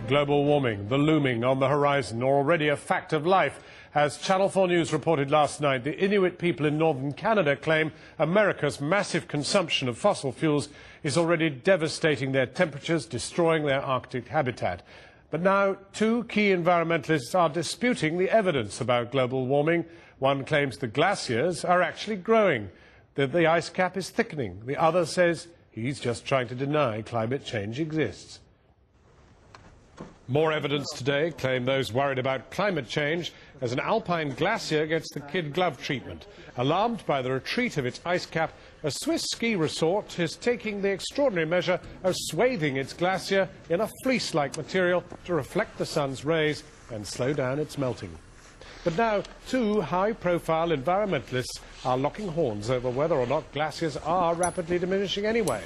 Global warming, the looming on the horizon, or already a fact of life. As Channel 4 News reported last night, the Inuit people in northern Canada claim America's massive consumption of fossil fuels is already devastating their temperatures, destroying their Arctic habitat. But now, two key environmentalists are disputing the evidence about global warming. One claims the glaciers are actually growing, that the ice cap is thickening. The other says he's just trying to deny climate change exists. More evidence today, claim those worried about climate change, as an alpine glacier gets the kid glove treatment. Alarmed by the retreat of its ice cap, a Swiss ski resort is taking the extraordinary measure of swathing its glacier in a fleece-like material to reflect the sun's rays and slow down its melting. But now, two high-profile environmentalists are locking horns over whether or not glaciers are rapidly diminishing anyway.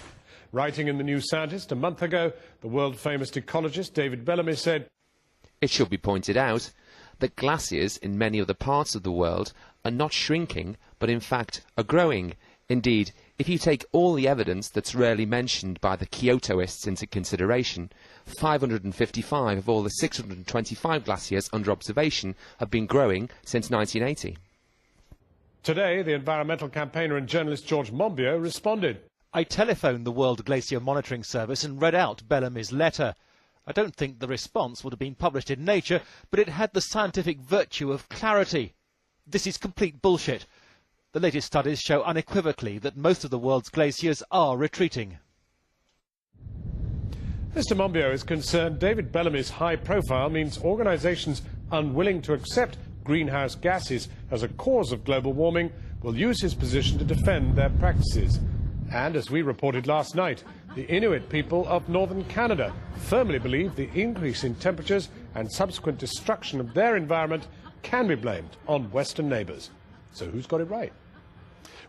Writing in the New Scientist a month ago, the world-famous ecologist David Bellamy said, "It should be pointed out that glaciers in many other parts of the world are not shrinking, but in fact are growing. Indeed, if you take all the evidence that's rarely mentioned by the Kyotoists into consideration, 555 of all the 625 glaciers under observation have been growing since 1980. Today, the environmental campaigner and journalist George Monbiot responded. I telephoned the World Glacier Monitoring Service and read out Bellamy's letter. I don't think the response would have been published in Nature, but it had the scientific virtue of clarity. This is complete bullshit. The latest studies show unequivocally that most of the world's glaciers are retreating. Mr. Monbiot is concerned David Bellamy's high profile means organisations unwilling to accept greenhouse gases as a cause of global warming will use his position to defend their practices. And as we reported last night, the Inuit people of northern Canada firmly believe the increase in temperatures and subsequent destruction of their environment can be blamed on Western neighbours. So who's got it right?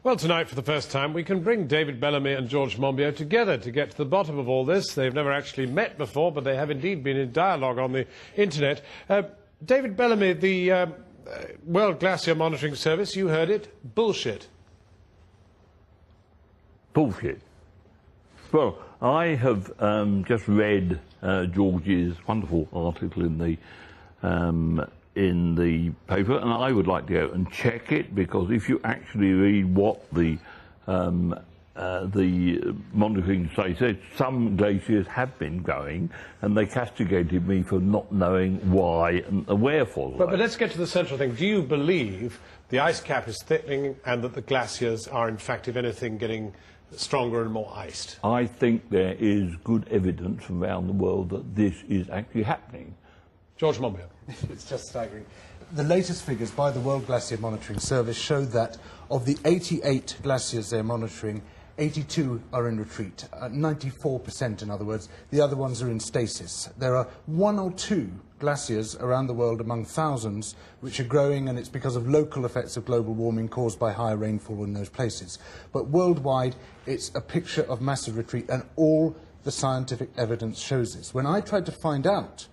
Well, tonight, for the first time, we can bring David Bellamy and George Monbiot together to get to the bottom of all this. They've never actually met before, but they have indeed been in dialogue on the internet. David Bellamy, the World Glacier Monitoring Service, you heard it, bullshit. Bullshit. Well, I have just read George's wonderful article in the paper, and I would like to go and check it, because if you actually read what the monitoring say said, some glaciers have been growing, and they castigated me for not knowing why and wherefore. But let's get to the central thing. Do you believe the ice cap is thickening and that the glaciers are, in fact, if anything, getting stronger and more iced? I think there is good evidence from around the world that this is actually happening. George Monbiot. It's just staggering. The latest figures by the World Glacier Monitoring Service show that of the 88 glaciers they're monitoring, 82 are in retreat, 94% in other words. The other ones are in stasis. There are one or two glaciers around the world among thousands which are growing, and it's because of local effects of global warming caused by higher rainfall in those places. But worldwide, it's a picture of massive retreat, and all the scientific evidence shows this. When I tried to find out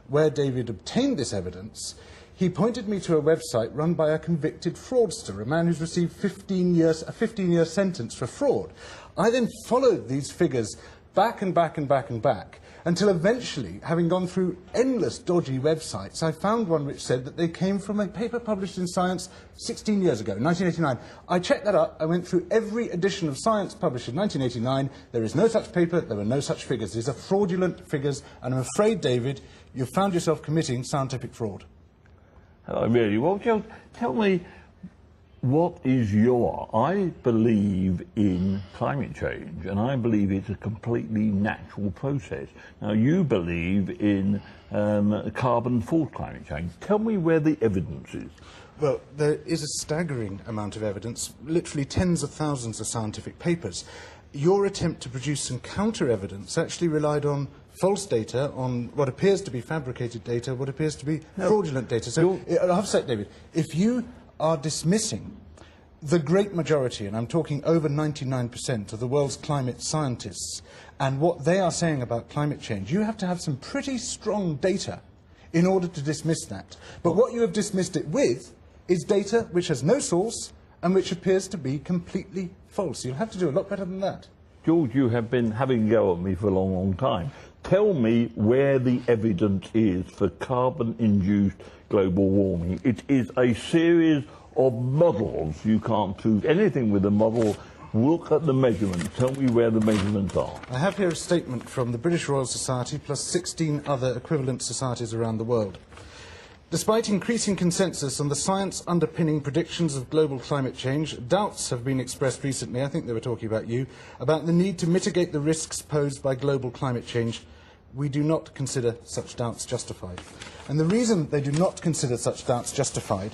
where David obtained this evidence, he pointed me to a website run by a convicted fraudster, a man who's received a 15-year sentence for fraud. I then followed these figures back and back and back and back, until eventually, having gone through endless dodgy websites, I found one which said that they came from a paper published in Science 16 years ago, 1989. I checked that up. I went through every edition of Science published in 1989. There is no such paper. There were no such figures. These are fraudulent figures, and I'm afraid, David, you've found yourself committing scientific fraud. Oh, really? Well, Joe, tell me, what is your... I believe in climate change, and I believe it's a completely natural process. Now, you believe in carbon-forward climate change. Tell me where the evidence is. Well, there is a staggering amount of evidence, literally tens of thousands of scientific papers. Your attempt to produce some counter-evidence actually relied on false data, on what appears to be fabricated data, what appears to be fraudulent data. So, I have to say, David, if you are dismissing the great majority, and I'm talking over 99% of the world's climate scientists, and what they are saying about climate change, you have to have some pretty strong data in order to dismiss that. But what you have dismissed it with is data which has no source and which appears to be completely false. You'll have to do a lot better than that. George, you have been having a go at me for a long, long time. tell me where the evidence is for carbon-induced global warming. It is a series of models. You can't prove anything with a model. Look at the measurements. Tell me where the measurements are. I have here a statement from the British Royal Society plus 16 other equivalent societies around the world. Despite increasing consensus on the science underpinning predictions of global climate change, doubts have been expressed recently, I think they were talking about you, about the need to mitigate the risks posed by global climate change. We do not consider such doubts justified. And the reason they do not consider such doubts justified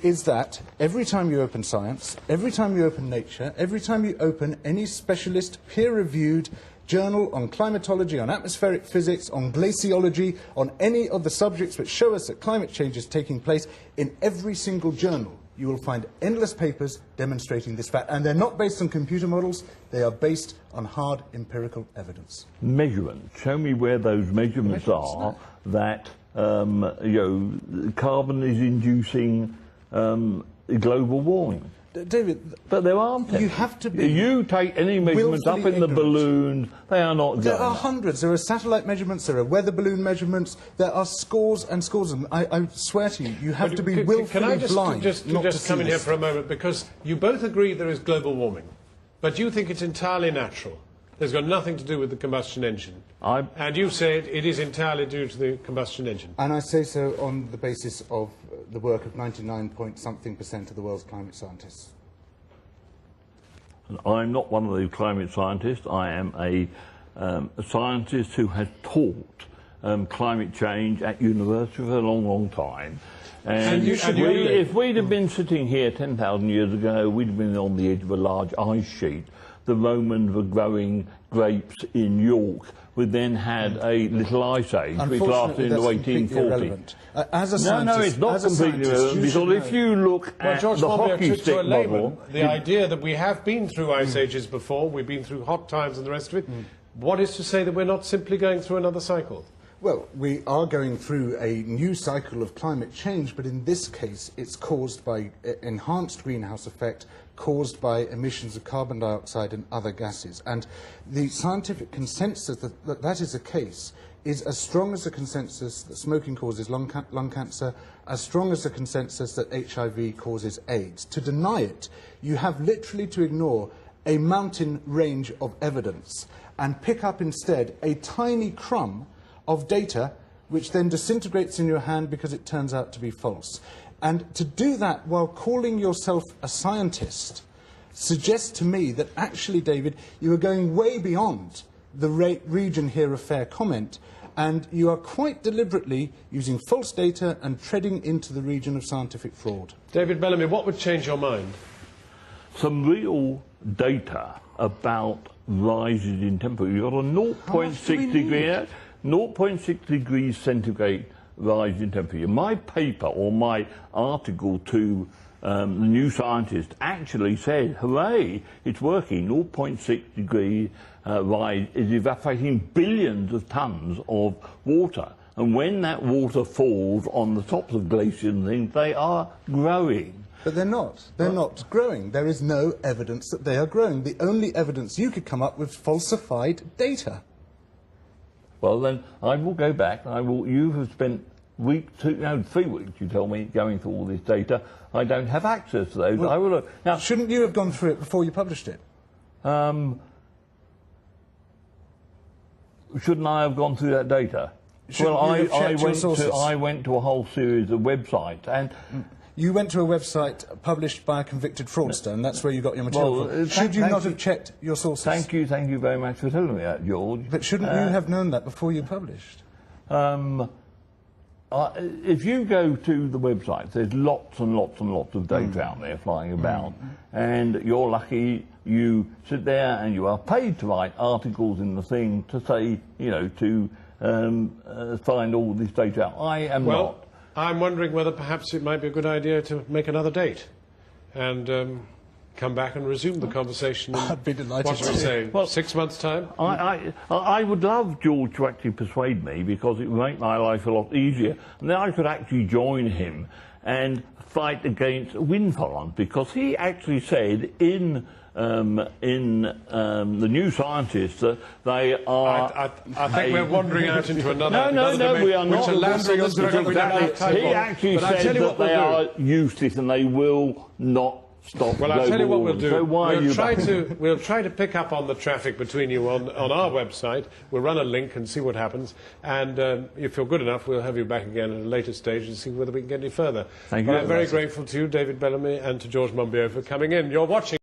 is that every time you open science, every time you open Nature, every time you open any specialist, peer-reviewed journal on climatology, on atmospheric physics, on glaciology, on any of the subjects which show us that climate change is taking place, in every single journal you will find endless papers demonstrating this fact. And they're not based on computer models, they are based on hard empirical evidence. Measurements. Show me where those measurements are that carbon is inducing global warming. David, but there aren't any. You have to be. You take any measurements up in the balloons, they are not There going are hundreds. There are satellite measurements, there are weather balloon measurements, there are scores and scores of them. I swear to you, you have to be willfully blind. Can I just come in here for a moment, because you both agree there is global warming, but you think it's entirely natural. There's got nothing to do with the combustion engine. And you say it is entirely due to the combustion engine. And I say so on the basis of the work of 99-point-something% of the world's climate scientists. I'm not one of the climate scientists. I am a scientist who has taught climate change at university for a long, long time. And if we'd have been sitting here 10,000 years ago, we'd have been on the edge of a large ice sheet. The Romans were growing grapes in York. We then had a little ice age, which lasted into 1840. As a scientist, no, it's not completely irrelevant, because if you look at the hockey stick model... The idea that we have been through ice ages before, we've been through hot times and the rest of it, what is to say that we're not simply going through another cycle? Well, we are going through a new cycle of climate change, but in this case it's caused by enhanced greenhouse effect, caused by emissions of carbon dioxide and other gases. And the scientific consensus that that is the case is as strong as the consensus that smoking causes lung cancer, as strong as the consensus that HIV causes AIDS. To deny it, you have literally to ignore a mountain range of evidence and pick up instead a tiny crumb of data which then disintegrates in your hand because it turns out to be false. And to do that while calling yourself a scientist suggests to me that actually, David, you are going way beyond the region here of fair comment, and you are quite deliberately using false data and treading into the region of scientific fraud. David Bellamy, what would change your mind? Some real data about rises in temperature. You've got a 0.6 degrees centigrade rise in temperature. My paper, or my article to the New Scientist, actually said, hooray, it's working. 0.6 degree rise is evaporating billions of tons of water. And when that water falls on the tops of glaciers and things, they are growing. But they're not. They're not growing. There is no evidence that they are growing. The only evidence you could come up with falsified data. Well, then, I will go back. You have spent 3 weeks, you tell me, going through all this data. I don't have access to those. Well, I will look. Now, shouldn't you have gone through it before you published it? Shouldn't I have gone through that data? Shouldn't I went to a whole series of websites, and you went to a website published by a convicted fraudster, and that's where you got your material from. Should you not have checked your sources? Thank you very much for telling me that, George. But shouldn't you have known that before you published? If you go to the website, there's lots and lots and lots of data out there flying about, and you're lucky you sit there and you are paid to write articles in the thing to say, to find all this data out. I am not. I'm wondering whether perhaps it might be a good idea to make another date and come back and resume the conversation. I'd be delighted. What should we say? 6 months' time? I would love George to actually persuade me, because it would make my life a lot easier. And then I could actually join him and fight against wind farms, because he actually said in in the New Scientist, they are... I think we're wandering out into another No, domain, we are not. which alas, we don't have time He for. actually But I said tell you that what we'll they do. are useless and they will not stop Well, I'll tell you what we'll warming. do. So why are you We'll try to pick up on the traffic between you on our website. We'll run a link and see what happens. And if you're good enough, we'll have you back again at a later stage and see whether we can get any further. Thank you. I'm very grateful to you, David Bellamy, and to George Monbiot for coming in. You're watching.